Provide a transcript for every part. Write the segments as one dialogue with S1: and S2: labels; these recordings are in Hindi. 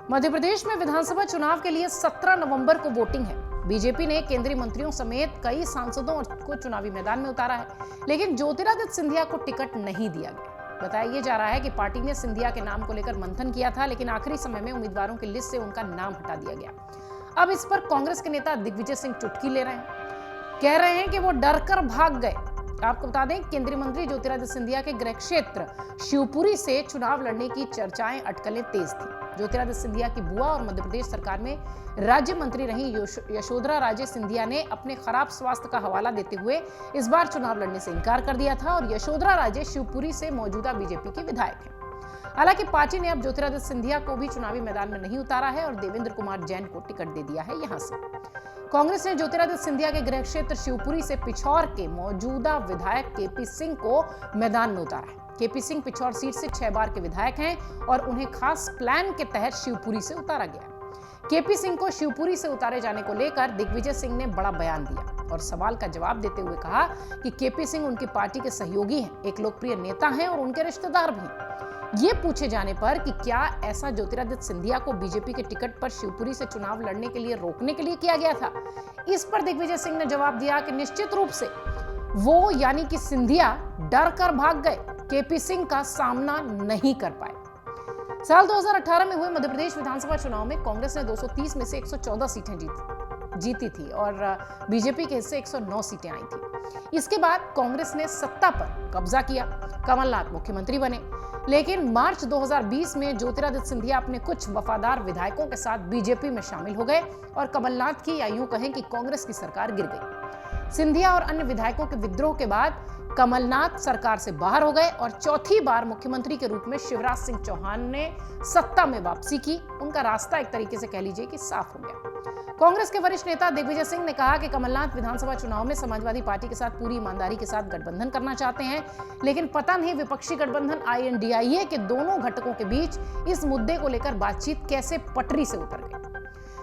S1: मध्य प्रदेश में विधानसभा चुनाव के लिए 17 नवंबर को वोटिंग है। बीजेपी ने केंद्रीय मंत्रियों समेत कई सांसदों को चुनावी मैदान में उतारा है, लेकिन ज्योतिरादित्य सिंधिया को टिकट नहीं दिया गया। बताया जा रहा है कि पार्टी ने सिंधिया के नाम को लेकर मंथन किया था, लेकिन आखिरी समय में उम्मीदवारों की लिस्ट से उनका नाम हटा दिया गया। अब इस पर कांग्रेस के नेता दिग्विजय सिंह चुटकी ले रहे हैं, कह रहे हैं कि वो डर कर भाग गए। आपको बता दें, केंद्रीय मंत्री ज्योतिरादित्य सिंधिया के गृह क्षेत्र शिवपुरी से चुनाव लड़ने की चर्चाएं, अटकलें तेज थी। ज्योतिरादित्य सिंधिया की बुआ और मध्य प्रदेश सरकार में राज्य मंत्री रही यशोधरा राजे सिंधिया ने अपने खराब स्वास्थ्य का हवाला देते हुए इस बार चुनाव लड़ने से इनकार कर दिया था और यशोधरा राजे शिवपुरी से मौजूदा बीजेपी की विधायक है। हालांकि पार्टी ने अब ज्योतिरादित्य सिंधिया को भी चुनावी मैदान में नहीं उतारा है और देवेंद्र कुमार जैन को टिकट दे दिया है। यहां से कांग्रेस ने ज्योतिरादित्य सिंधिया के गृह क्षेत्र शिवपुरी से पिछौर के मौजूदा विधायक केपी सिंह को मैदान में उतारा है। केपी सिंह पिछौर सीट से 6 बार के विधायक हैं और उन्हें खास प्लान के तहत शिवपुरी से उतारा गया। केपी सिंह को शिवपुरी से उतारे जाने को लेकर दिग्विजय सिंह ने बड़ा बयान दिया और सवाल का जवाब देते हुए कहा कि केपी सिंह उनकी पार्टी के सहयोगी हैं, एक लोकप्रिय नेता हैं और उनके रिश्तेदार भी हैं। ये पूछे जाने पर कि क्या ऐसा ज्योतिरादित्य सिंधिया को बीजेपी के टिकट पर शिवपुरी से चुनाव लड़ने के लिए रोकने के लिए किया गया था, इस पर दिग्विजय सिंह ने जवाब दिया कि निश्चित रूप से वो यानी कि सिंधिया डर कर भाग गए, केपी सिंह का सामना नहीं कर पाए। साल 2018 में हुए मध्य प्रदेश विधानसभा चुनाव में कांग्रेस ने 230 में से 114 सीटें जीती थी और बीजेपी के हिस्से 109 सीटें आई थी। इसके बाद कांग्रेस ने सत्ता पर कब्जा किया, कमलनाथ मुख्यमंत्री बने, लेकिन मार्च 2020 में ज्योतिरादित्य सिंधिया अपने कुछ वफादार विधायकों के साथ बीजेपी में शामिल हो गए और कमलनाथ की या यूं कहें कि कांग्रेस की सरकार गिर गई। सिंधिया और अन्य विधायकों के विद्रोह के बाद कमलनाथ सरकार से बाहर हो गए और चौथी बार मुख्यमंत्री के रूप में शिवराज सिंह चौहान ने सत्ता में वापसी की। उनका रास्ता एक तरीके से कह लीजिए कि साफ हो गया। कांग्रेस के वरिष्ठ नेता दिग्विजय सिंह ने कहा कि कमलनाथ विधानसभा चुनाव में समाजवादी पार्टी के साथ पूरी ईमानदारी के साथ गठबंधन करना चाहते हैं, लेकिन पता नहीं विपक्षी गठबंधन INDIA के दोनों घटकों के बीच इस मुद्दे को लेकर बातचीत कैसे पटरी से उतर गई।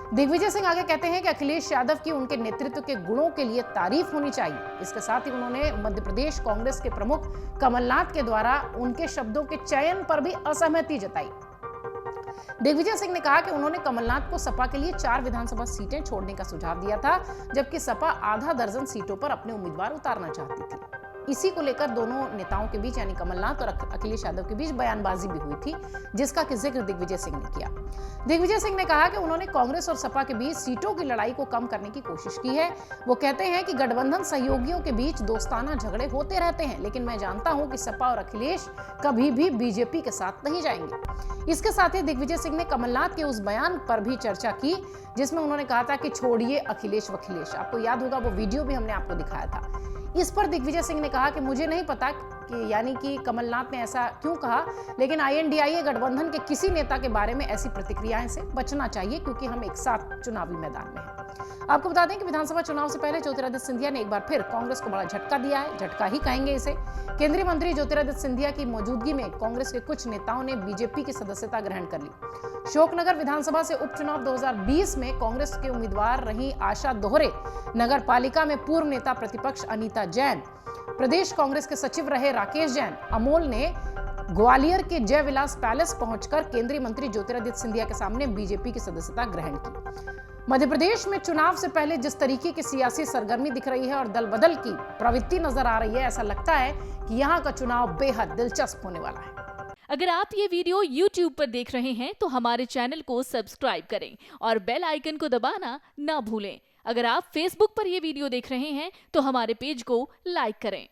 S1: दिग्विजय सिंह आगे कहते हैं कि अखिलेश यादव की उनके नेतृत्व के गुणों के लिए तारीफ होनी चाहिए। इसके साथ ही उन्होंने मध्य प्रदेश कांग्रेस के प्रमुख कमलनाथ के द्वारा उनके शब्दों के चयन पर भी असहमति जताई। दिग्विजय सिंह ने कहा कि उन्होंने कमलनाथ को सपा के लिए 4 विधानसभा सीटें छोड़ने का सुझाव दिया था, जबकि सपा आधा दर्जन सीटों पर अपने उम्मीदवार उतारना चाहती थी। इसी को लेकर दोनों नेताओं के बीच यानी कमलनाथ और अखिलेश यादव के बीच बयानबाजी भी हुई थी, जिसका जिक्र दिग्विजय सिंह ने किया। दिग्विजय सिंह ने कहा कि उन्होंने कांग्रेस और सपा के बीच सीटों की लड़ाई को कम करने की कोशिश की है। वो कहते हैं कि गठबंधन सहयोगियों के बीच दोस्ताना झगड़े होते रहते हैं, लेकिन मैं जानता हूं कि सपा और अखिलेश कभी भी बीजेपी के साथ नहीं जाएंगे। इसके साथ ही दिग्विजय सिंह ने कमलनाथ के उस बयान पर भी चर्चा की जिसमें उन्होंने कहा था कि छोड़िए अखिलेश वखिलेश। आपको याद होगा वो वीडियो भी हमने आपको दिखाया था। इस पर दिग्विजय सिंह ने कहा कि मुझे नहीं पता कि यानी कि कमलनाथ ने ऐसा क्यों कहा, लेकिन INDIA गठबंधन के किसी नेता के बारे में ऐसी प्रतिक्रियाएं से बचना चाहिए क्योंकि हम एक साथ चुनावी मैदान में हैं। आपको बता दें कि विधानसभा चुनाव से पहले ज्योतिरादित्य सिंधिया ने एक बार फिर कांग्रेस को बड़ा झटका दिया है, झटका ही कहेंगे इसे। केंद्रीय मंत्री ज्योतिरादित्य सिंधिया की मौजूदगी में कांग्रेस के कुछ नेताओं ने बीजेपी की सदस्यता ग्रहण कर ली। शोकनगर विधानसभा से उपचुनाव 2020 में कांग्रेस के उम्मीदवार रही आशा दोहरे, नगर पालिका में पूर्व नेता प्रतिपक्ष अनीता जैन, प्रदेश कांग्रेस के सचिव रहे राकेश जैन, अमोल ने ग्वालियर के जय विलास पैलेस पहुंचकर केंद्रीय मंत्री ज्योतिरादित्य सिंधिया के सामने बीजेपी की सदस्यता ग्रहण की। मध्य प्रदेश में चुनाव से पहले जिस तरीके की सियासी सरगर्मी दिख रही है और दल बदल की प्रवृत्ति नजर आ रही है, ऐसा लगता है कि यहाँ का चुनाव बेहद दिलचस्प होने वाला है।
S2: अगर आप ये वीडियो YouTube पर देख रहे हैं तो हमारे चैनल को सब्सक्राइब करें और बेल आइकन को दबाना ना भूलें। अगर आप Facebook पर ये वीडियो देख रहे हैं तो हमारे पेज को लाइक करें।